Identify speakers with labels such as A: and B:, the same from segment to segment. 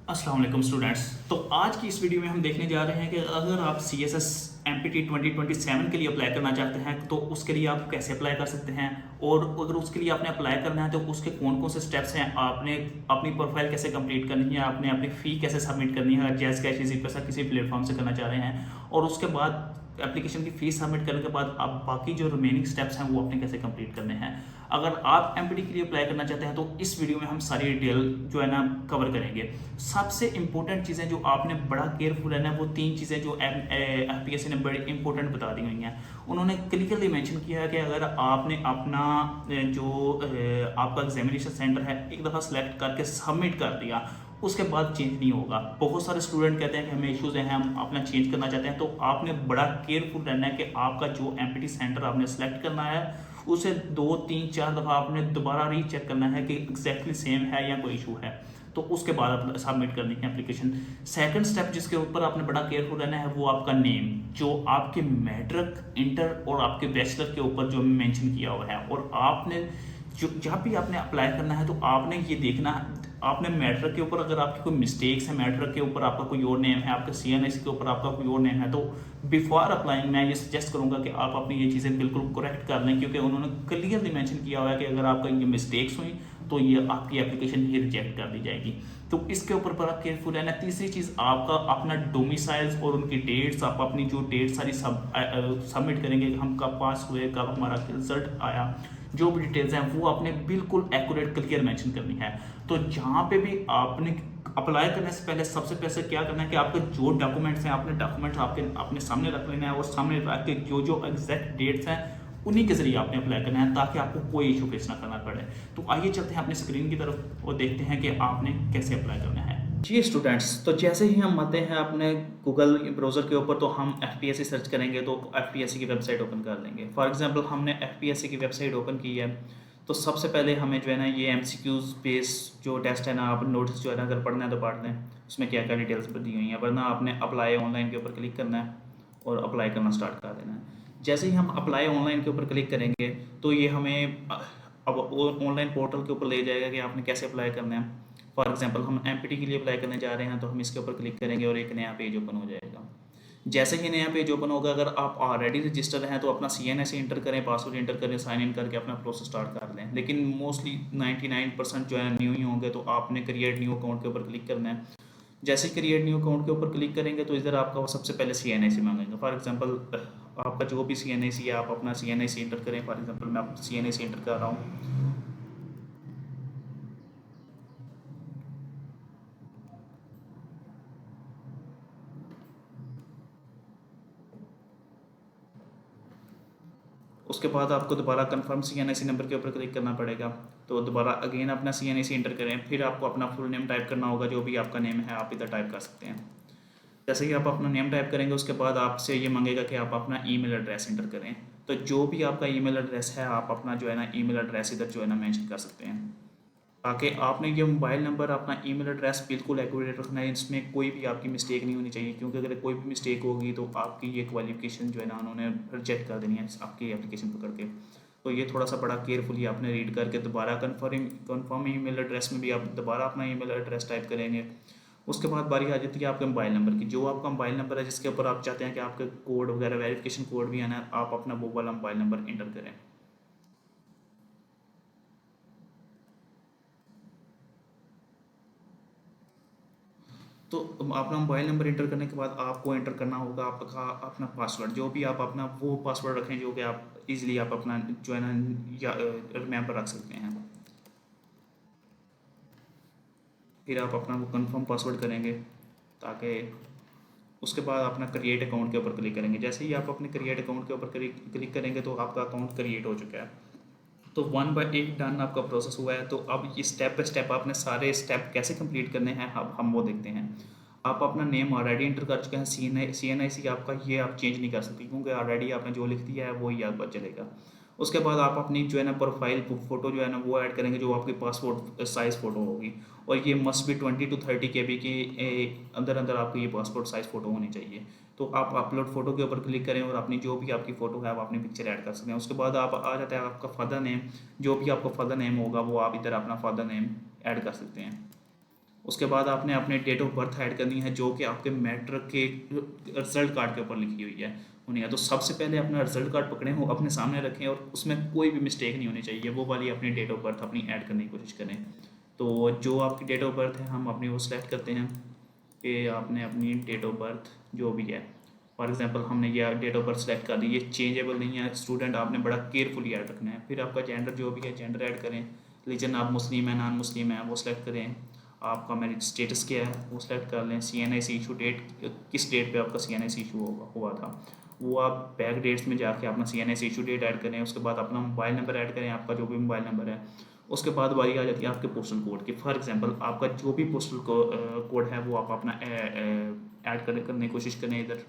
A: अस्सलाम वालेकुम स्टूडेंट्स। तो आज की इस वीडियो में हम देखने जा रहे हैं कि अगर आप C S S M P T 2027 के लिए अप्लाई करना चाहते हैं तो उसके लिए आप कैसे अप्लाई कर सकते हैं, और अगर उसके लिए आपने अप्लाई करना है तो उसके कौन कौन से स्टेप्स हैं, आपने अपनी प्रोफाइल कैसे कंप्लीट करनी है, आपने अपनी फ़ी कैसे सबमिट करनी है अगर जैज़ कैश इजी पैसा किसी प्लेटफॉर्म से करना चाह रहे हैं, और उसके बाद एप्लीकेशन की फ़ीस सबमिट करने के बाद आप बाकी जो रिमेनिंग स्टेप्स हैं वो आपने कैसे कंप्लीट करने हैं। अगर आप एमपीटी के लिए अप्लाई करना चाहते हैं तो इस वीडियो में हम सारी डिटेल जो है ना कवर करेंगे। सबसे इंपॉर्टेंट चीज़ें जो आपने बड़ा केयरफुल रहना है वो तीन चीज़ें जो एफपीएससी ने बड़ी इंपॉर्टेंट बता दी हुई हैं। उन्होंने क्लियरली मेंशन किया है कि अगर आपने अपना आपका एग्जामिनेशन सेंटर है एक दफ़ा सेलेक्ट करके सबमिट कर दिया उसके बाद चेंज नहीं होगा। बहुत सारे स्टूडेंट कहते हैं कि हमें इश्यूज हैं, हम अपना चेंज करना चाहते हैं, तो आपने बड़ा केयरफुल रहना है कि आपका जो एमपीटी सेंटर आपने सेलेक्ट करना है उसे 2 3 4 दफ़ा आपने दोबारा रीचेक करना है कि एग्जैक्टली सेम है या कोई इशू है, तो उसके बाद आप सबमिट करनी है एप्लीकेशन। सेकंड स्टेप जिसके ऊपर आपने बड़ा केयरफुल रहना है वो आपका नेम, जो आपके मैट्रिक, इंटर और आपके बैचलर के ऊपर जो मेंशन किया हुआ है। और आपने जो जहाँ भी आपने अप्लाई करना है तो आपने ये देखना, आपने मैट्रिक के ऊपर अगर आपकी कोई मिस्टेक्स है, मैट्रिक के ऊपर आपका कोई और नेम है, आपके सीएनएस के ऊपर आपका कोई और नेम है, तो बिफोर अप्लाइंग मैं ये सजेस्ट करूंगा कि आप अपनी ये चीज़ें बिल्कुल करेक्ट कर लें, क्योंकि उन्होंने क्लियरली मेंशन किया हुआ है कि अगर आपका ये मिस्टेक्स हुई तो ये आपकी एप्लीकेशन ही रिजेक्ट कर दी जाएगी। तो इसके ऊपर बड़ा केयरफुल रहना। तीसरी चीज़ आपका अपना डोमिसाइल्स और उनकी डेट्स, आप अपनी जो डेट सारी सबमिट करेंगे, हम कब पास हुए, कब हमारा रिजल्ट आया, जो भी डिटेल्स हैं वो आपने बिल्कुल एक्यूरेट क्लियर मेंशन करनी है। तो जहाँ पे भी आपने अप्लाई करने से पहले सबसे पहले क्या करना है कि आपके जो डॉक्यूमेंट्स हैं, आपने डॉक्यूमेंट्स आपके अपने सामने रख लेना है, और सामने रख के जो जो एग्जैक्ट डेट्स हैं उन्हीं के जरिए आपने अप्लाई करना है, ताकि आपको कोई इशू फेस ना करना पड़े। तो आइए चलते हैं अपनी स्क्रीन की तरफ और देखते हैं कि आपने कैसे अप्लाई करना है। जी स्टूडेंट्स, तो जैसे ही हम आते हैं अपने गूगल ब्राउज़र के ऊपर तो हम एफ सर्च करेंगे तो एफ की वेबसाइट ओपन कर लेंगे। फॉर एग्जांपल हमने एफ की वेबसाइट ओपन की है, तो सबसे पहले हमें जो है ना ये एमसीक्यूज बेस जो टेस्ट है ना, आप नोट्स जो है ना अगर पढ़ना है तो पढ़ लें, उसमें क्या क्या डिटेल्स दी हुई हैं, वरना आपने अप्लाई ऑनलाइन के ऊपर क्लिक करना है और अप्लाई करना स्टार्ट कर देना है। जैसे ही हम अप्लाई ऑनलाइन के ऊपर क्लिक करेंगे तो ये हमें अब ऑनलाइन पोर्टल के ऊपर ले जाएगा कि आपने कैसे अप्लाई करना है। फॉर एग्जांपल हम एमपीटी के लिए अप्लाई करने जा रहे हैं तो हम इसके ऊपर क्लिक करेंगे और एक नया पेज ओपन हो जाएगा। जैसे ही नया पेज ओपन होगा, अगर आप ऑलरेडी रजिस्टर हैं तो अपना सीएनएस इंटर करें, पासवर्ड इंटर करें, साइन इन करके अपना प्रोसेस स्टार्ट कर लें। लेकिन मोस्टली 99% जो है न्यू ही होंगे, तो आपने क्रिएट न्यू अकाउंट के ऊपर क्लिक करना है। जैसे क्रिएट न्यू अकाउंट के ऊपर क्लिक करेंगे तो इधर आपका वो सबसे पहले सी एन आई सी मांगेगा। फॉर एग्जांपल आपका जो भी सी एन आई सी है आप अपना सी एन आई सी इंटर करें। फॉर एग्जांपल मैं सी एन आई सी इंटर कर रहा हूँ। उसके बाद आपको दोबारा कंफर्म सी एन आई सी नंबर के ऊपर क्लिक करना पड़ेगा, तो दोबारा अगेन अपना सी एन आई सी इंटर करें। फिर आपको अपना फुल नेम टाइप करना होगा, जो भी आपका नेम है आप इधर टाइप कर सकते हैं। जैसे ही आप अपना नेम टाइप करेंगे उसके बाद आपसे ये मांगेगा कि आप अपना ईमेल एड्रेस इंटर करें। तो जो भी आपका ईमेल एड्रेस है आप अपना जो है ना ईमेल एड्रेस इधर जो है ना मेंशन कर सकते हैं, ताकि आपने ये मोबाइल नंबर अपना ईमेल एड्रेस बिल्कुल एक्यूरेट रखना है। इसमें कोई भी आपकी मिस्टेक नहीं होनी चाहिए, क्योंकि अगर कोई भी मिस्टेक होगी तो आपकी ये क्वालिफिकेशन जो है ना उन्होंने रिजेक्ट कर देनी है आपकी एप्लीकेशन पकड़ के। तो ये थोड़ा सा बड़ा केयरफुली आपने रीड करके दोबारा कन्फर्म ईमेल एड्रेस में भी आप दोबारा अपना ईमेल एड्रेस टाइप करेंगे। उसके बाद बारी आ जाती है आपके मोबाइल नंबर की। जो आपका मोबाइल नंबर है जिसके ऊपर आप चाहते हैं कि आपके कोड वगैरह वेरिफिकेशन कोड भी आना है, आप अपना वो वाला मोबाइल नंबर इंटर करें। तो अपना मोबाइल नंबर इंटर करने के बाद आपको इंटर करना होगा आपका अपना पासवर्ड, जो भी आप अपना वो पासवर्ड रखें जो कि आप इजीली आप अपना जो है ना रिमेम्बर रख सकते हैं। फिर आप अपना वो कंफर्म पासवर्ड करेंगे, ताकि उसके बाद अपना क्रिएट अकाउंट के ऊपर क्लिक करेंगे। जैसे ही आप अपने क्रिएट अकाउंट के ऊपर क्लिक करेंगे तो आपका अकाउंट क्रिएट हो चुका है। तो 1/8 डन आपका प्रोसेस हुआ है। तो अब ये स्टेप बाय स्टेप आपने सारे स्टेप कैसे कंप्लीट करने हैं अब हम वो देखते हैं। आप अपना नेम ऑलरेडी इंटर कर चुके हैं, सी एन आई सी आपका ये आप चेंज नहीं कर सकते, क्योंकि ऑलरेडी आपने जो लिख दिया है वो ही आपका चलेगा। उसके बाद आप अपनी जो है ना प्रोफाइल फ़ोटो जो है ना वो ऐड करेंगे, जो आपकी पासपोर्ट साइज़ फ़ोटो होगी, और ये मस्ट बी 20 to 30 KB की अंदर अंदर आपको ये पासपोर्ट साइज़ फ़ोटो होनी चाहिए। तो आप अपलोड फ़ोटो के ऊपर क्लिक करें और अपनी जो भी आपकी फ़ोटो है आप अपनी पिक्चर ऐड कर सकते हैं। उसके बाद आप आ जाता है आपका फादर नेम, जो भी आपका फादर नेम होगा वो आप इधर अपना फादर नेम ऐड कर सकते हैं। उसके बाद आपने अपने डेट ऑफ बर्थ ऐड करनी है जो कि आपके मैट्रिक के रिजल्ट कार्ड के ऊपर लिखी हुई है होनी है। तो सबसे पहले अपना रिजल्ट कार्ड पकड़ें, वो अपने सामने रखें और उसमें कोई भी मिस्टेक नहीं होनी चाहिए, वो वाली अपनी डेट ऑफ बर्थ अपनी ऐड करने की कोशिश करें। तो जो आपकी डेट ऑफ बर्थ है हम अपनी वो सेलेक्ट करते हैं कि आपने अपनी डेट ऑफ बर्थ जो भी है, फॉर एग्जांपल हमने ये डेट ऑफ बर्थ सेलेक्ट कर दी, ये चेंजेबल नहीं है स्टूडेंट, आपने बड़ा केयरफुली ऐड रखना है। फिर आपका जेंडर जो भी है जेंडर ऐड करें, रिलीजन आप मुस्लिम है नॉन मुस्लिम है वो सिलेक्ट करें, आपका मैरिज स्टेटस क्या है वो सिलेक्ट कर लें, CNIC इशू डेट किस डेट पे आपका CNIC इशू हुआ था वो आप बैक डेट्स में जाके अपना CNIC इशू डेट ऐड करें। उसके बाद अपना मोबाइल नंबर ऐड करें, आपका जो भी मोबाइल नंबर है। उसके बाद बारी आ जाती है आपके पोस्टल कोड की, फॉर एग्जांपल आपका जो भी पोस्टल कोड है वो आप अपना ऐड करने की कोशिश करें इधर।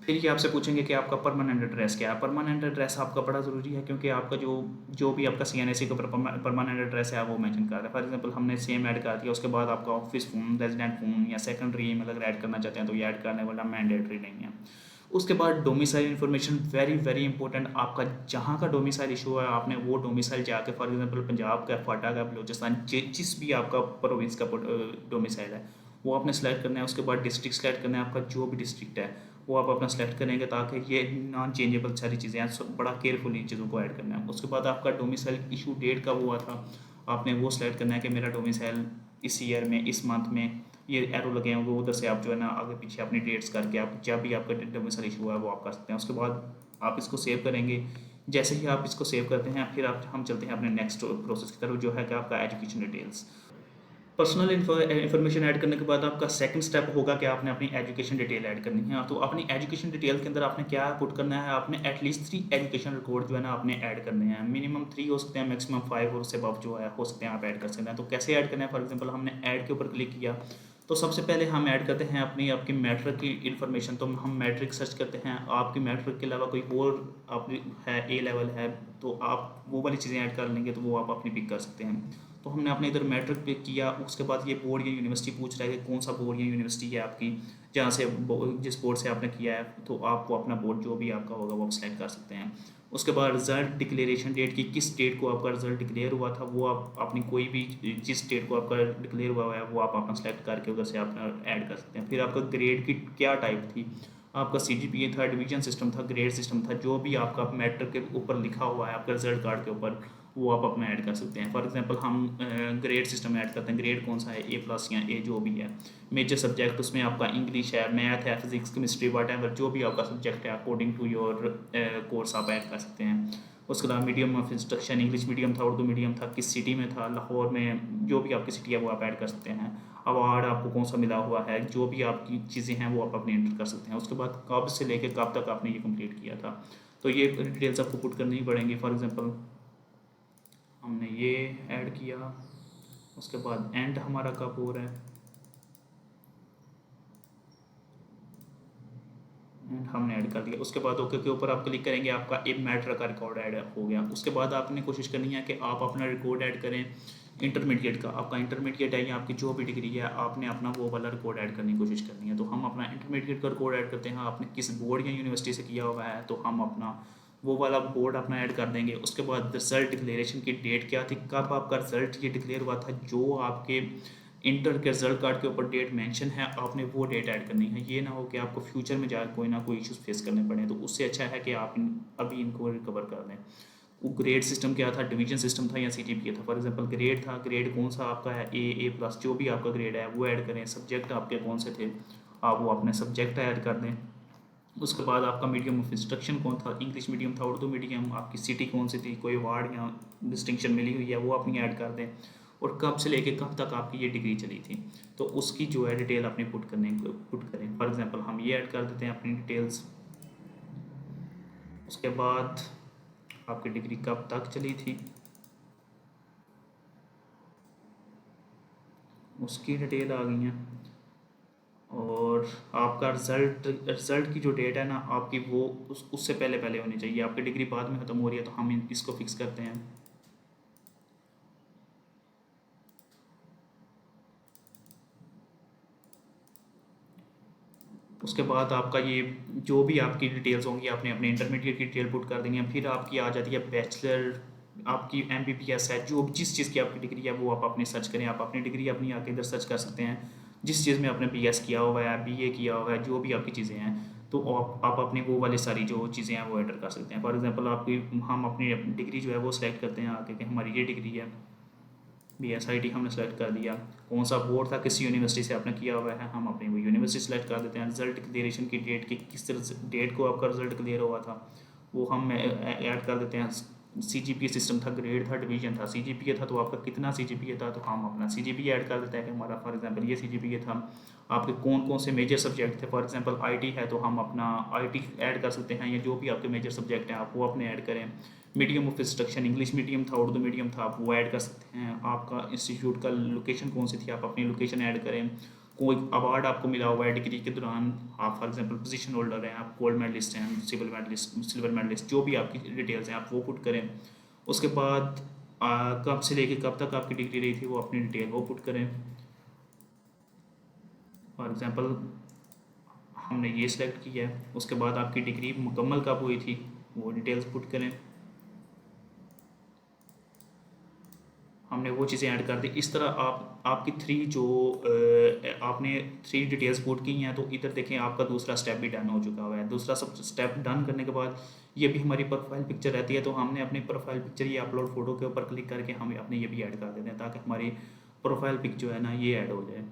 A: फिर ये आपसे पूछेंगे कि आपका परमानेंट एड्रेस क्या है। परमानेंट एड्रेस आपका बड़ा ज़रूरी है क्योंकि आपका जो जो भी आपका CNIC का परमानेंट एड्रेस है वो मेंशन कर रहा है। फॉर एग्जांपल हमने सेम ऐड कर दिया, उसके बाद आपका ऑफिस फ़ोन, रेजिडेंट फ़ोन या सेकेंडरी ईमेल अगर ऐड करना चाहते हैं तो ये ऐड करने वाला मैंडेटरी नहीं है। उसके बाद domicile information very very important, आपका जहाँ का डोमिसाइल इशू है आपने वो डोमिसाइल जाके, फॉर एग्जांपल पंजाब का, फाटा का, बलूचिस्तान, जिस भी आपका प्रोविंस का डोमिसाइल है वो आपने सेलेक्ट करना है। उसके बाद डिस्ट्रिक्ट सेलेक्ट करना है, आपका जो भी डिस्ट्रिक्ट है वो आप अपना सेलेक्ट करेंगे ताकि ये नॉन चेंजेबल सारी चीज़ें हैं, सब बड़ा केयरफुली इन चीज़ों को ऐड करना है। उसके बाद आपका डोमिसाइल इशू डेट कब हुआ था आपने वो सेलेक्ट करना है कि मेरा डोमिसाइल इस ईयर में इस मंथ में, ये एरो लगे हैं वो उधर से आप जो है ना आगे पीछे अपनी डेट्स करके आप जब भी आपका डोमिसाइल इशू हुआ है वो आप कर सकते हैं। उसके बाद आप इसको सेव करेंगे। जैसे ही आप इसको सेव करते हैं फिर आप हम चलते हैं अपने नेक्स्ट प्रोसेस की तरफ जो है कि आपका education details. Personal information add करने के बाद आपका सेकंड स्टेप होगा कि आपने अपनी एजुकेशन डिटेल ऐड करनी है। तो अपनी एजुकेशन डिटेल के अंदर आपने क्या पुट करना है, आपने एटलीस्ट 3 एजुकेशन रिकॉर्ड जो है ना आपने ऐड करने हैं। मिनिमम 3 हो सकते हैं, मैक्सिमम 5 और उससे अब जो है हो सकते हैं आप ऐड कर सकते हैं। तो कैसे ऐड करना है, फॉर एग्जांपल हमने ऐड के ऊपर क्लिक किया तो सबसे पहले हम ऐड करते हैं अपनी आपकी मैट्रिक की इन्फॉर्मेशन। तो हम मैट्रिक सर्च करते हैं, आपकी मैट्रिक के अलावा कोई और आपकी है A लेवल है तो आप वो वाली चीज़ें ऐड कर लेंगे तो वो आप अपनी पिक कर सकते हैं। तो हमने अपने इधर मैट्रिक पे किया, उसके बाद ये बोर्ड या यूनिवर्सिटी पूछ रहा है कि कौन सा बोर्ड या यूनिवर्सिटी है आपकी जहाँ से जिस बोर्ड से आपने किया है, तो आप वो अपना बोर्ड जो भी आपका होगा वो आप सेलेक्ट कर सकते हैं। उसके बाद रिजल्ट डिक्लेरेशन डेट की, किस डेट को आपका रिजल्ट डिक्लेयर हुआ था वो आप अपनी कोई भी जिस डेट को आपका डिक्लेयर हुआ है वो आप अपना सेलेक्ट करके उधर से अपना ऐड कर सकते हैं। फिर आपका ग्रेड की क्या टाइप थी, आपका CGPA था, डिवीजन सिस्टम था, ग्रेड सिस्टम था, जो भी आपका मैट्रिक के ऊपर लिखा हुआ है आपका रिजल्ट कार्ड के ऊपर वो आप अपना ऐड कर सकते हैं। फॉर एग्जांपल हम ग्रेड सिस्टम ऐड करते हैं, ग्रेड कौन सा है A+ या A जो भी है। मेजर सब्जेक्ट उसमें आपका इंग्लिश है, मैथ है, फिजिक्स, केमिस्ट्री, वट एवर जो भी आपका सब्जेक्ट है अकॉर्डिंग टू योर कोर्स आप ऐड कर सकते हैं। उसके अलावा medium of instruction English medium था, उर्दू मीडियम था, किस सिटी में था, लाहौर में, जो भी आपकी सिटी है वो आप ऐड कर सकते हैं। अवार्ड आपको कौन सा मिला हुआ है, जो भी आपकी चीज़ें हैं वो आप अपनी एंटर कर सकते हैं। उसके बाद कब से लेकर कब तक आपने ये कंप्लीट किया था, तो ये डिटेल्स आपको पुट करनी ही पड़ेंगी। फॉर एग्जांपल हमने ये ऐड किया, उसके बाद एंड हमारा कब हो रहा है एंड हमने ऐड कर दिया। उसके बाद ओके के ऊपर आप क्लिक करेंगे, आपका एक मैटर का रिकॉर्ड ऐड हो गया। उसके बाद आपने कोशिश करनी है कि आप अपना रिकॉर्ड ऐड करें इंटरमीडिएट का, आपका इंटरमीडिएट है या आपकी जो भी डिग्री है आपने अपना वो वाला रिकॉर्ड ऐड करने की कोशिश करनी है। तो हम अपना इंटरमीडिएट का रिकॉर्ड ऐड करते हैं, आपने किस बोर्ड या यूनिवर्सिटी से किया हुआ है तो हम अपना वो वाला बोर्ड अपना ऐड कर देंगे। उसके बाद रिजल्ट डिक्लेरेशन की डेट क्या थी, कब आपका रिजल्ट ये डिक्लेयर हुआ था, जो आपके इंटर के रिजल्ट कार्ड के ऊपर डेट मेंशन है आपने वो डेट ऐड करनी है। ये ना हो कि आपको फ्यूचर में जाकर कोई ना कोई इश्यूज फेस करने पड़े, तो उससे अच्छा है कि आप अभी इनको रिकवर कर दें। वो ग्रेड सिस्टम क्या था, डिवीजन सिस्टम था या CGPA था। फॉर एग्जांपल ग्रेड था, ग्रेड कौन सा आपका है A+ जो भी आपका ग्रेड है वो ऐड करें। सब्जेक्ट आपके कौन से थे आप वो अपने सब्जेक्ट ऐड कर दें। उसके बाद आपका मीडियम ऑफ इंस्ट्रक्शन कौन था, इंग्लिश मीडियम था, उर्दू मीडियम, आपकी सिटी कौन सी थी, कोई अवार्ड या डिस्टिंक्शन मिली हुई है वो अपनी ऐड कर दें, और कब से लेके कब तक आपकी ये डिग्री चली थी तो उसकी जो है डिटेल अपनी पुट करें। फॉर एग्जांपल हम ये ऐड कर देते हैं अपनी डिटेल्स। उसके बाद आपकी डिग्री कब तक चली थी उसकी डिटेल आ गई है, और आपका रिज़ल्ट की जो डेट है ना आपकी वो उससे पहले पहले होनी चाहिए। आपकी डिग्री बाद में ख़त्म हो रही है तो हम इसको फिक्स करते हैं। उसके बाद आपका ये जो भी आपकी डिटेल्स होंगी आपने अपने इंटरमीडिएट की डिटेल पुट कर देनी है। फिर आपकी आ जाती है बैचलर, आपकी MBBS है, जो जिस चीज़ की आपकी डिग्री है वो आप अपनी सर्च करें। आप अपनी डिग्री अपनी आके इधर सर्च कर सकते हैं, जिस चीज़ में आपने BS किया हुआ है, BA किया हुआ है, जो भी आपकी चीज़ें हैं, तो आप अपनी वो वाली सारी जो चीज़ें हैं वो एंटर कर सकते हैं। फॉर एग्जांपल आपकी हम अपनी डिग्री जो है वो सिलेक्ट करते हैं आके कि हमारी ये डिग्री है, BSIT हमने सेलेक्ट कर दिया। कौन सा बोर्ड था, किस यूनिवर्सिटी से आपने किया हुआ है, हम अपनी वो यूनिवर्सिटी सेलेक्ट कर देते हैं। रिजल्ट क्लियरेशन की डेट की किस डेट को आपका रिजल्ट क्लियर हुआ था वो हम ऐड कर देते हैं। CGPA सिस्टम था, ग्रेड था, डिवीजन था। CGPA था तो आपका कितना CGPA था, तो हम अपना CGPA ऐड कर देते हैं कि हमारा फॉर एग्जांपल ये CGPA था। आपके कौन कौन से मेजर सब्जेक्ट थे, फॉर एग्जांपल IT है तो हम अपना IT ऐड कर सकते हैं, या जो भी आपके मेजर सब्जेक्ट हैं आप वो अपने ऐड करें। Medium of instruction English medium था, उर्दू मीडियम था, आप वो ऐड कर सकते हैं। आपका इंस्टीट्यूट का लोकेशन कौन सी थी, आप अपनी लोकेशन ऐड करें। कोई अवार्ड आपको मिला हुआ है डिग्री के दौरान, आप फॉर एग्जांपल पोजीशन होल्डर हैं, आप गोल्ड मेडलिस्ट हैं, सिल्वर मेडलिस्ट, जो भी आपकी डिटेल्स हैं आप वो पुट करें। उसके बाद कब से लेके कब तक आपकी डिग्री रही थी वो अपनी डिटेल वो पुट करें। फॉर एग्जांपल हमने ये सिलेक्ट किया है। उसके बाद आपकी डिग्री मुकम्मल कब हुई थी वो डिटेल्स पुट करें। हमने वो चीज़ें ऐड कर दी। इस तरह आपकी आपने 3 डिटेल्स पुट की हैं, तो इधर देखें आपका दूसरा स्टेप भी डन हो चुका हुआ है। दूसरा सब स्टेप डन करने के बाद ये भी हमारी प्रोफाइल पिक्चर रहती है, तो हमने अपनी प्रोफाइल पिक्चर ये अपलोड फ़ोटो के ऊपर क्लिक करके हम अपने ये भी ऐड कर देते हैं, ताकि हमारी प्रोफाइल पिक जो है ना ये ऐड हो जाए।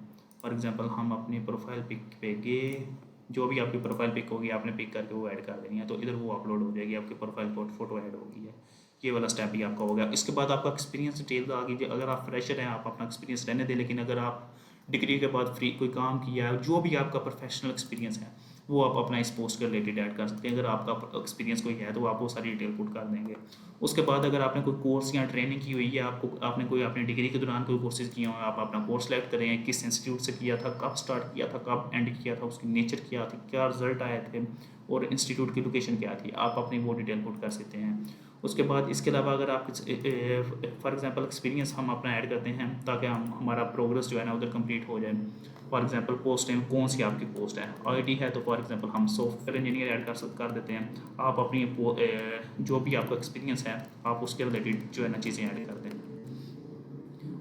A: फॉर एग्जांपल हम अपनी प्रोफाइल पिक पे गए, जो भी आपकी प्रोफाइल पिक होगी आपने पिक करके वो ऐड कर देनी है, तो इधर वो अपलोड हो जाएगी, आपकी प्रोफाइल फ़ोटो ऐड हो गई है। ये वाला स्टेप भी आपका हो गया। इसके बाद आपका एक्सपीरियंस डिटेल आ गई। अगर आप फ्रेशर हैं आप अपना एक्सपीरियंस रहने दें, लेकिन अगर आप डिग्री के बाद फ्री कोई काम किया है, जो भी आपका प्रोफेशनल एक्सपीरियंस है वो आप अपना इस पोस्ट के रिलेटेड ऐड कर सकते हैं। अगर आपका एक्सपीरियंस कोई है तो आप वो सारी डिटेल पुट कर देंगे। उसके बाद अगर आपने कोई कोर्स या ट्रेनिंग की हुई है, आपने कोई अपनी डिग्री के दौरान कोई कोर्सेज किए हुए हैं, आप अपना कोर्स सेलेक्ट करें, किस इंस्टीट्यूट से किया था, कब स्टार्ट किया था, कब एंड किया था, उसकी नेचर क्या थी, क्या रिजल्ट आए थे, और इंस्टीट्यूट की लोकेशन क्या थी, आप अपनी वो डिटेल पुट कर सकते हैं। उसके बाद इसके अलावा अगर आप फॉर एग्जांपल एक्सपीरियंस हम अपना ऐड करते हैं, ताकि हम हमारा प्रोग्रेस जो है ना उधर कंप्लीट हो जाए। फॉर एग्जांपल पोस्ट है, कौन सी आपकी पोस्ट है, IT है तो फॉर एग्जांपल हम सॉफ्टवेयर इंजीनियर ऐड कर देते हैं। आप अपनी जो भी आपका एक्सपीरियंस है आप उसके रिलेटेड जो है ना चीज़ें ऐड कर दें।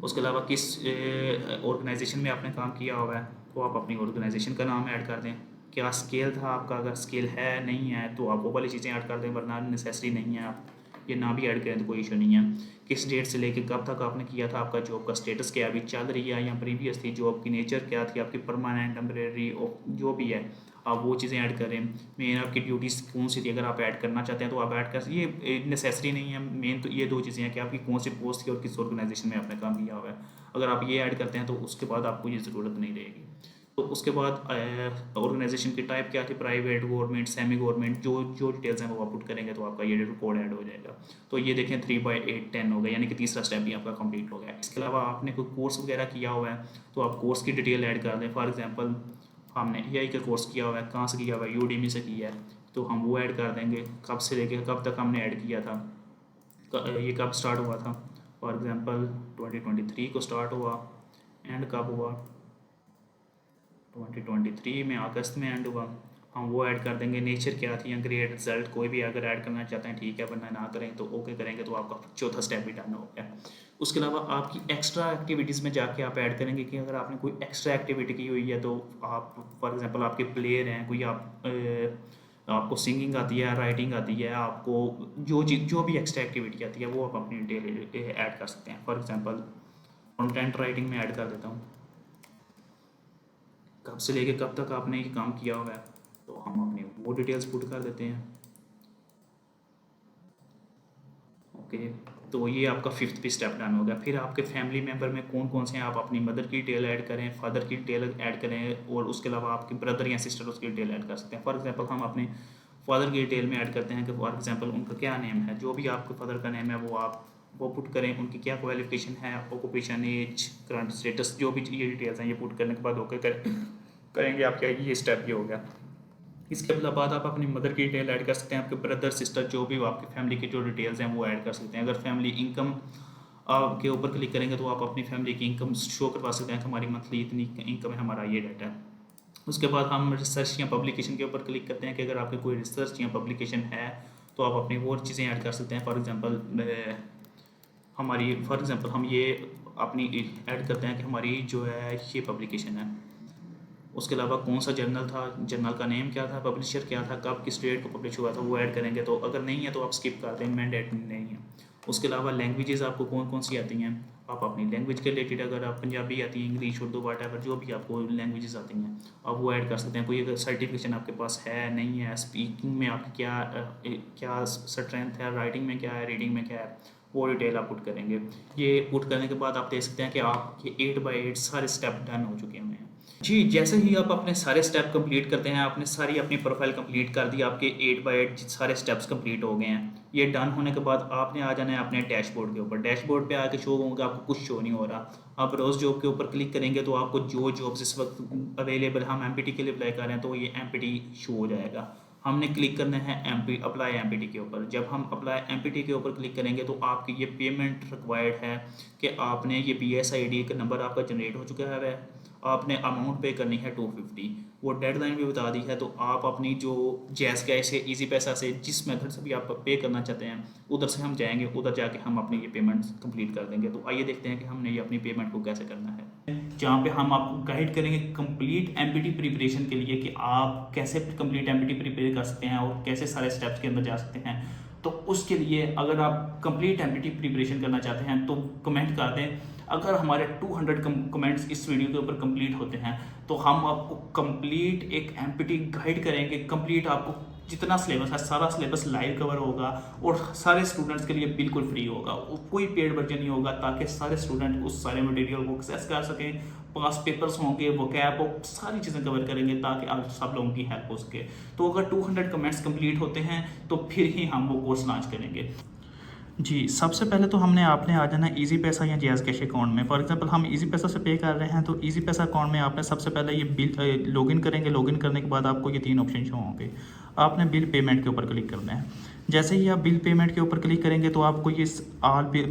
A: उसके अलावा किस ऑर्गेनाइजेशन में आपने काम किया हुआ है तो आप अपनी ऑर्गेनाइजेशन का नाम ऐड कर दें। क्या स्केल था आपका, अगर स्केल है नहीं है तो आप वो वाली चीज़ें ऐड कर दें, वरना नेसेसरी नहीं है आप ये ना भी ऐड करें तो कोई इशू नहीं है। किस डेट से लेके कब तक आपने किया था, आपका जॉब का स्टेटस क्या अभी चल रही है या प्रीवियस थी, जॉब की नेचर क्या थी, आपकी परमानेंट टेम्परेरी जो भी है आप वो चीज़ें ऐड करें। मेन आपकी ड्यूटीज़ कौन सी थी, अगर आप ऐड करना चाहते हैं तो आप ऐड कर, ये नेसेसरी नहीं है। मेन तो ये 2 चीज़ें हैं कि आपकी कौन सी पोस्ट थी और किस ऑर्गेनाइजेशन में आपने काम किया हुआ है। अगर आप ये ऐड करते हैं तो उसके बाद आपको ये ज़रूरत नहीं रहेगी। तो उसके बाद ऑर्गेनाइजेशन की टाइप क्या थी, प्राइवेट, गवर्नमेंट, सेमी गवर्नमेंट, जो जो डिटेल्स हैं वो आप पुट करेंगे तो आपका ये कोड ऐड हो जाएगा। तो ये देखें 3/8 10 हो गया, यानी कि तीसरा स्टेप भी आपका कंप्लीट हो गया। इसके अलावा आपने कोई कोर्स वगैरह किया हुआ है तो आप कोर्स की डिटेल ऐड कर दें। फॉर एग्जांपल हमने AI का कोर्स किया हुआ है, कहाँ से किया हुआ है, Udemy से किया है, तो हम वो ऐड कर देंगे। कब से लेके कब तक हमने ऐड किया था, ये कब स्टार्ट हुआ था, फॉर एग्जांपल 2023 को स्टार्ट हुआ, एंड कब हुआ 2023 में, अगस्त में एंड हुआ, हम वो ऐड कर देंगे। नेचर क्या थी या ग्रेड रिजल्ट, कोई भी अगर ऐड करना चाहते हैं ठीक है, वरना ना करें तो ओके करेंगे, तो आपका चौथा स्टेप भी डन हो गया। उसके अलावा आपकी एक्स्ट्रा एक्टिविटीज़ में जाके आप ऐड करेंगे कि अगर आपने कोई एक्स्ट्रा एक्टिविटी की हुई है तो आप फॉर एग्जांपल आपके प्लेयर हैं कोई, आपको सिंगिंग आती है, राइटिंग आती है, आपको जो भी एक्स्ट्रा एक्टिविटी आती है वो आप अपनी डेली ऐड कर सकते हैं। फॉर एग्जांपल कंटेंट राइटिंग में ऐड कर देता हूँ, कब से लेके कब तक आपने ये काम किया हुआ है, तो हम अपनी वो डिटेल्स पुट कर देते हैं। ओके, तो ये आपका 5th भी स्टेप डन हो गया। फिर आपके फैमिली मेम्बर में कौन कौन से हैं, आप अपनी मदर की डिटेल ऐड करें, फादर की डिटेल ऐड करें, और उसके अलावा आपके ब्रदर या सिस्टर उसकी डिटेल ऐड कर सकते हैं। फॉर एग्जांपल हम अपने फादर की डिटेल में ऐड करते हैं कि फॉर एग्जांपल उनका क्या नेम है, जो भी आपके फादर का नेम है वो पुट करें, उनकी क्या क्वालिफिकेशन है, ऑक्यूपेशन, एज, करंट स्टेटस, जो भी ये डिटेल्स हैं ये पुट करने के बाद ओके करेंगे। आपका ये स्टेप ये हो गया। इसके बाद आप अपनी मदर की डिटेल ऐड कर सकते हैं, आपके ब्रदर सिस्टर जो भी आपकी फैमिली की जो डिटेल्स हैं वो ऐड कर सकते हैं। अगर फैमिली इनकम के ऊपर क्लिक करेंगे तो आप अपनी फैमिली की इनकम शो करवा सकते हैं कि हमारी मंथली इतनी इनकम है, हमारा ये डाटा है। उसके बाद हम रिसर्च या पब्लिकेशन के ऊपर क्लिक करते हैं कि अगर आपकी कोई रिसर्च या पब्लिकेशन है तो आप अपनी और चीज़ें ऐड कर सकते हैं। फॉर एग्ज़ाम्पल हम ये अपनी ऐड करते हैं कि हमारी जो है ये पब्लिकेशन है, उसके अलावा कौन सा जर्नल था, जर्नल का नेम क्या था, पब्लिशर क्या था, कब किस डेट को पब्लिश हुआ था, वो ऐड करेंगे। तो अगर नहीं है तो आप स्किप कर दें, मैंडेटरी नहीं है। उसके अलावा लैंग्वेजेस आपको कौन कौन सी आती हैं, आप अपनी लैंग्वेज के रिलेटेड अगर आप पंजाबी आती है, इंग्लिश, उर्दू, वाट एवर जो भी आपको लैंग्वेजेस आती हैं आप वो ऐड कर सकते हैं। कोई अगर सर्टिफिकेशन आपके पास है नहीं है, स्पीकिंग में आपकी क्या स्ट्रेंथ है, राइटिंग में क्या है, रीडिंग में क्या है, वो डिटेल आप पुट करेंगे। ये पुट करने के बाद आप देख सकते हैं कि आपके 8x8 सारे स्टेप डन हो चुके हैं। जी, जैसे ही आप अपने सारे स्टेप कंप्लीट करते हैं, आपने सारी अपनी प्रोफाइल कंप्लीट कर दी, आपके 8x8 सारे स्टेप्स कंप्लीट हो गए हैं। ये डन होने के बाद आपने आ जाना है अपने डैशबोर्ड के ऊपर। डैशबोर्ड पे आके शो होगा, आपको कुछ शो नहीं हो रहा। आप रोज़ जॉब के ऊपर क्लिक करेंगे तो आपको जो जॉब्स इस वक्त अवेलेबल, हम एमपीटी के लिए अप्लाई कर रहे हैं तो ये एमपीटी शो हो जाएगा। हमने क्लिक करना है अप्लाई एमपीटी के ऊपर। जब हम अप्लाई एमपीटी के ऊपर क्लिक करेंगे तो आपकी ये पेमेंट रिक्वायर्ड है कि आपने ये PSID का नंबर आपका जनरेट हो चुका है, आपने अमाउंट पे करनी है 250। वो डेडलाइन भी बता दी है। तो आप अपनी जो जैज़ कैश से, इजी पैसा से, जिस मेथड से भी आप पे करना चाहते हैं उधर से हम जाएंगे, उधर जाके हम अपनी ये पेमेंट कंप्लीट कर देंगे। तो आइए देखते हैं कि हमने ये अपनी पेमेंट को कैसे करना है, जहाँ पे हम आपको गाइड करेंगे कंप्लीट एमपीटी प्रिपरेशन के लिए कि आप कैसे कंप्लीट एमपीटी प्रिपेयर कर सकते हैं और कैसे सारे स्टेप्स के अंदर जा सकते हैं। तो उसके लिए अगर आप कंप्लीट एमपीटी प्रिपरेशन करना चाहते हैं तो कमेंट कर दें। अगर हमारे 200 कमेंट्स इस वीडियो के ऊपर कंप्लीट होते हैं तो हम आपको कंप्लीट एक एमपीटी गाइड करेंगे। कंप्लीट आपको जितना सिलेबस है सारा सिलेबस लाइव कवर होगा और सारे स्टूडेंट्स के लिए बिल्कुल फ्री होगा, कोई पेड वर्जन नहीं होगा, ताकि सारे स्टूडेंट उस सारे मटेरियल को एक्सेस कर सकें। पास पेपर्स होंगे, वो कैप हो, सारी चीज़ें कवर करेंगे ताकि आप सब लोगों की हेल्प हो सके। तो अगर 200 कमेंट्स कंप्लीट होते हैं तो फिर ही हम वो कोर्स लॉन्च करेंगे। जी, सबसे पहले तो आपने आ जाना ईज़ी पैसा या जैज़ कैश अकाउंट में। फॉर एग्जांपल हम ईज़ी पैसा से पे कर रहे हैं तो ईज़ी पैसा अकाउंट में आपने सबसे पहले ये बिल लॉगिन करेंगे। लॉगिन करने के बाद आपको ये 3 ऑप्शन शो होंगे। आपने बिल पेमेंट के ऊपर क्लिक करना है। जैसे ही आप बिल पेमेंट के ऊपर क्लिक करेंगे तो आपको ये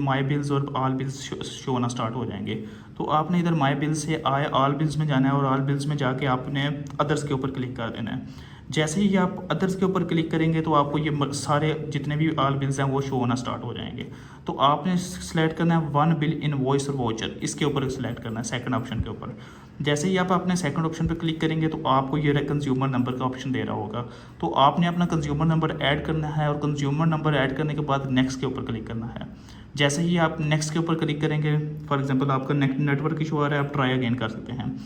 A: माई बिल्स और ऑल बिल्स शो होना स्टार्ट हो जाएंगे। तो आपने इधर माई बिल्स से ऑल बिल्स में जाना है और ऑल बिल्स में जाके आपने अदर्स के ऊपर क्लिक कर देना है। जैसे ही आप अदर्स के ऊपर क्लिक करेंगे तो आपको ये सारे जितने भी ऑल बिल्स हैं वो शो होना स्टार्ट हो जाएंगे। तो आपने सेलेक्ट करना है वन बिल इनवॉइस और वाउचर, इसके ऊपर सेलेक्ट करना है सेकंड ऑप्शन के ऊपर। जैसे ही आप अपने सेकंड ऑप्शन पर क्लिक करेंगे तो आपको ये कंज्यूमर नंबर का ऑप्शन दे रहा होगा। तो आपने अपना कंज्यूमर नंबर ऐड करना है और कंज्यूमर नंबर ऐड करने के बाद नेक्स्ट के ऊपर क्लिक करना है। जैसे ही आप नेक्स्ट के ऊपर क्लिक करेंगे, फॉर एग्जांपल आपका नेटवर्क इशू आ रहा है, आप ट्राई अगेन कर सकते हैं।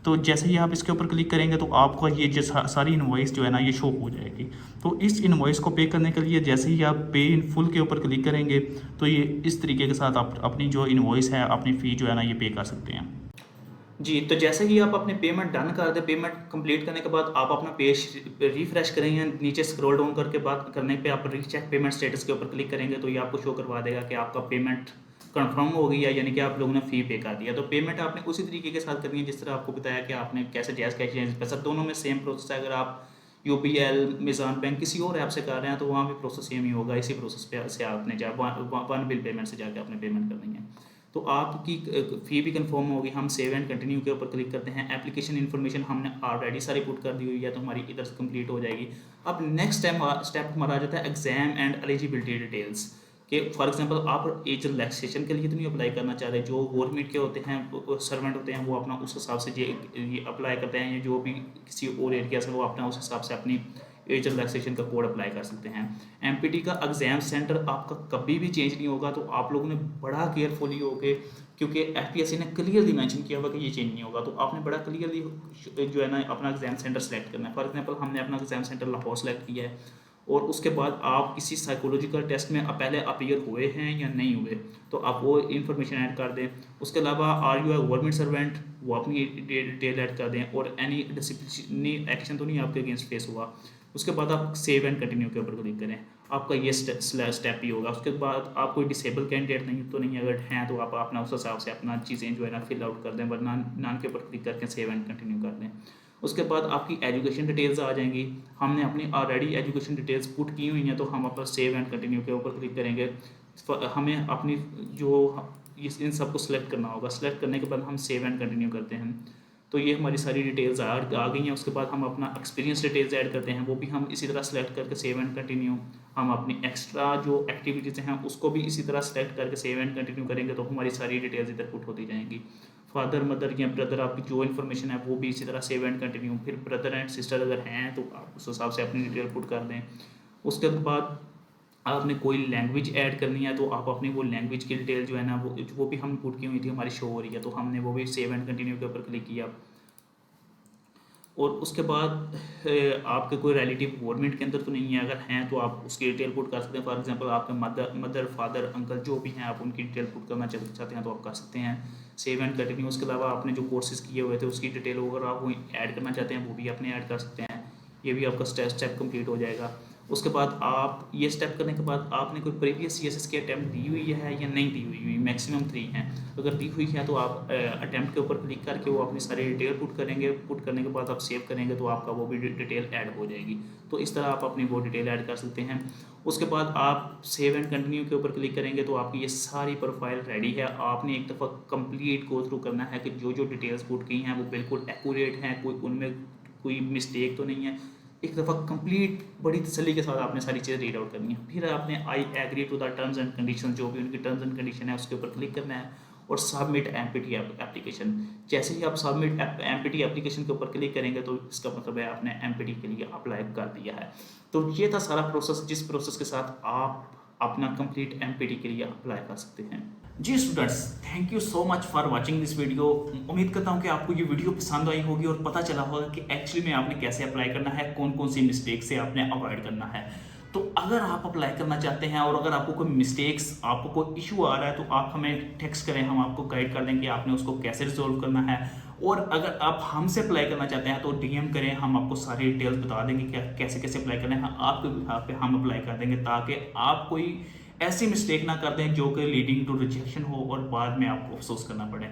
A: तो जैसे ही आप इसके ऊपर क्लिक करेंगे तो आपका ये जो सारी इनवॉइस जो है ना ये शो हो जाएगी। तो इस इनवॉइस को पे करने के लिए जैसे ही आप पे इन फुल के ऊपर क्लिक करेंगे तो ये इस तरीके के साथ आप अपनी जो इनवॉइस है, अपनी फ़ी जो है ना ये पे कर सकते हैं। जी, तो जैसे ही आप अपने पेमेंट डन कर दें, पेमेंट कंप्लीट करने के बाद आप अपना पेज रिफ्रेश करेंगे, नीचे स्क्रॉल डाउन करके बात करने पे आप रीचेक पेमेंट स्टेटस के ऊपर क्लिक करेंगे तो ये आपको शो करवा देगा कि आपका पेमेंट कंफर्म हो गई है, यानी कि आप लोगों ने फ़ी पे कर दिया। तो पेमेंट आपने उसी तरीके के साथ करनी है जिस तरह आपको बताया कि आपने कैसे जैज़ कैश या पैसा, दोनों में सेम प्रोसेस है। अगर आप UPL, मिज़ान बैंक किसी और ऐप से कर रहे हैं तो वहाँ भी प्रोसेस सेम ही होगा। इसी प्रोसेस पे से आपने वन बिल पेमेंट से जाके आपने पेमेंट करनी है। तो आपकी फ़ी भी कंफर्म होगी। हम सेव एंड कंटिन्यू के ऊपर क्लिक करते हैं। एप्लीकेशन इन्फॉर्मेशन हमने ऑलरेडी सारी पुट कर दी हुई है तो हमारी इधर से कंप्लीट हो जाएगी। अब नेक्स्ट स्टेप हमारा आ जाता है एग्जाम एंड एलिजिबिलिटी डिटेल्स कि फॉर एग्जांपल आप एज रिलैक्सेशन के लिए तो नहीं अप्लाई करना चाह रहे। जो गवर्नमेंट के होते हैं सर्वेंट होते हैं वो अपना उस हिसाब से ये अप्लाई करते हैं, या जो भी किसी और एरिया से वो अपना उस हिसाब से अपनी एज रिलैक्सेशन का कोड अप्लाई कर सकते हैं। एमपीटी का एग्ज़ाम सेंटर आपका कभी भी चेंज नहीं होगा। तो आप लोगों ने बड़ा केयरफुली होके, क्योंकि एफपीएससी ने क्लियरली मेंशन किया हुआ कि ये चेंज नहीं होगा, तो आपने बड़ा क्लियरली जो है ना अपना एग्ज़ाम सेंटर सेलेक्ट करना है। फॉर एग्जांपल हमने अपना एग्ज़ाम सेंटर लाहौर सेलेक्ट किया है और उसके बाद आप किसी साइकोलॉजिकल टेस्ट में पहले अपीयर हुए हैं या नहीं हुए तो आप वो इन्फॉर्मेशन ऐड कर दें। उसके अलावा are you a government servant, वो अपनी डिटेल ऐड कर दें, और एनी डिसिप्लिनरी एक्शन तो नहीं आपके अगेंस्ट फेस हुआ। उसके बाद आप सेव एंड कंटिन्यू के ऊपर क्लिक करें, आपका ये स्टेप ही होगा। उसके बाद आप कोई डिसेबल कैंडिडेट नहीं तो नहीं, अगर हैं तो आप अपना उस हिसाब से अपना चीज़ें जो है ना फिल आउट कर दें, वरना नान के ऊपर क्लिक करके सेव एंड कंटिन्यू कर दें। उसके बाद आपकी एजुकेशन डिटेल्स आ जाएंगी। हमने अपनी ऑलरेडी एजुकेशन डिटेल्स पुट की हुई हैं तो हम अपना सेव एंड कंटिन्यू के ऊपर क्लिक करेंगे। हमें अपनी जो इन सबको सिलेक्ट करना होगा। सिलेक्ट करने के बाद हम सेव एंड कंटिन्यू करते हैं। तो ये हमारी सारी डिटेल्स आ गई हैं। उसके बाद हम अपना एक्सपीरियंस डिटेल्स ऐड करते हैं, वो भी हम इसी तरह सेलेक्ट करके सेव एंड कंटिन्यू। हम अपनी एक्स्ट्रा जो एक्टिविटीज़ हैं उसको भी इसी तरह सेलेक्ट करके सेव एंड कंटिन्यू करेंगे तो हमारी सारी डिटेल्स इधर पुट होती जाएंगी। फादर, मदर या ब्रदर, आपकी जो इन्फॉर्मेशन है वो भी इसी तरह सेव एंड कंटिन्यू। फिर ब्रदर एंड सिस्टर अगर हैं तो आप उस हिसाब से अपनी डिटेल पुट कर दें। उसके बाद आपने कोई लैंग्वेज ऐड करनी है तो आप अपनी वो लैंग्वेज की डिटेल जो है ना वो भी हम पुट की हुई थी, हमारी शो हो रही है, तो हमने वो भी सेव एंड कंटिन्यू के ऊपर क्लिक किया। और उसके बाद आपके कोई रिलेटिव गवर्नमेंट के अंदर तो नहीं है, अगर हैं तो आप उसकी डिटेल पुट कर सकते हैं। फॉर एग्जांपल आपके मदर फादर अंकल जो भी हैं, आप उनकी डिटेल पुट करना चाहते हैं तो आप कर सकते हैं सेव एंड कंटिन्यू। उसके अलावा आपने जो कोर्सेज किए हुए थे उसकी डिटेल अगर आप वो ऐड करना चाहते हैं वो भी अपने ऐड कर सकते हैं। ये भी आपका स्टेप कंप्लीट हो जाएगा। उसके बाद आप ये स्टेप करने के बाद आपने कोई प्रीवियस CSS की अटैम्प्ट दी हुई है या नहीं दी हुई, मैक्सिमम 3 हैं। अगर दी हुई है तो आप अटैम्प्ट के ऊपर क्लिक करके वो अपनी सारी डिटेल पुट करेंगे। पुट करने के बाद आप सेव करेंगे तो आपका वो भी डिटेल ऐड हो जाएगी। तो इस तरह आप अपनी वो डिटेल ऐड कर सकते हैं। उसके बाद आप सेव एंड कंटिन्यू के ऊपर क्लिक करेंगे तो आपकी ये सारी प्रोफाइल रेडी है। आपने एक दफ़ा कंप्लीट गो थ्रू करना है कि जो डिटेल्स पुट की हैं वो बिल्कुल एक्यूरेट हैं, कोई उनमें कोई मिस्टेक तो नहीं है। एक दफ़ा कंप्लीट बड़ी तसल्ली के साथ आपने सारी चीज़ें रीड आउट करनी है। फिर आपने I agree to the terms and condition, जो भी उनकी टर्म्स एंड कंडीशन है उसके ऊपर क्लिक करना है और सबमिट एमपीटी एप्लीकेशन। जैसे ही आप सबमिट एमपीटी एप्लीकेशन के ऊपर क्लिक करेंगे तो इसका मतलब है आपने एमपीटी के लिए अप्लाई कर दिया है। तो ये था सारा प्रोसेस, जिस प्रोसेस के साथ आप अपना कंप्लीट एमपीटी के लिए अप्लाई कर सकते हैं। जी students, thank you so much for watching this video. उम्मीद करता हूँ कि आपको ये वीडियो पसंद आई होगी और पता चला होगा कि एक्चुअली में आपने कैसे अप्लाई करना है, कौन कौन सी मिस्टेक से आपने अवॉइड करना है। तो अगर आप अप्लाई करना चाहते हैं और अगर आपको कोई मिस्टेक्स, आपको कोई इशू आ रहा है तो आप हमें टेक्स्ट करें, हम आपको गाइड कर देंगे आपने उसको कैसे रिजोल्व करना है। और अगर आप हमसे अप्लाई करना चाहते हैं तो DM करें, हम आपको सारी डिटेल्स बता देंगे कि कैसे कैसे अप्लाई करना है। आपके बिहाफ पे हम अप्लाई कर देंगे ताकि आप कोई ऐसी मिस्टेक ना कर दें जो कि लीडिंग टू रिजेक्शन हो और बाद में आपको अफसोस करना पड़े।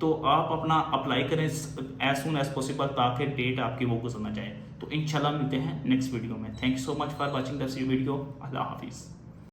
A: तो आप अपना अप्लाई करें एज सुन एज पॉसिबल ताकि डेट आपकी वो गुजरना चाहे। तो इंशाल्लाह मिलते हैं नेक्स्ट वीडियो में। Thank you so much for watching this video. अल्लाह हाफिज़।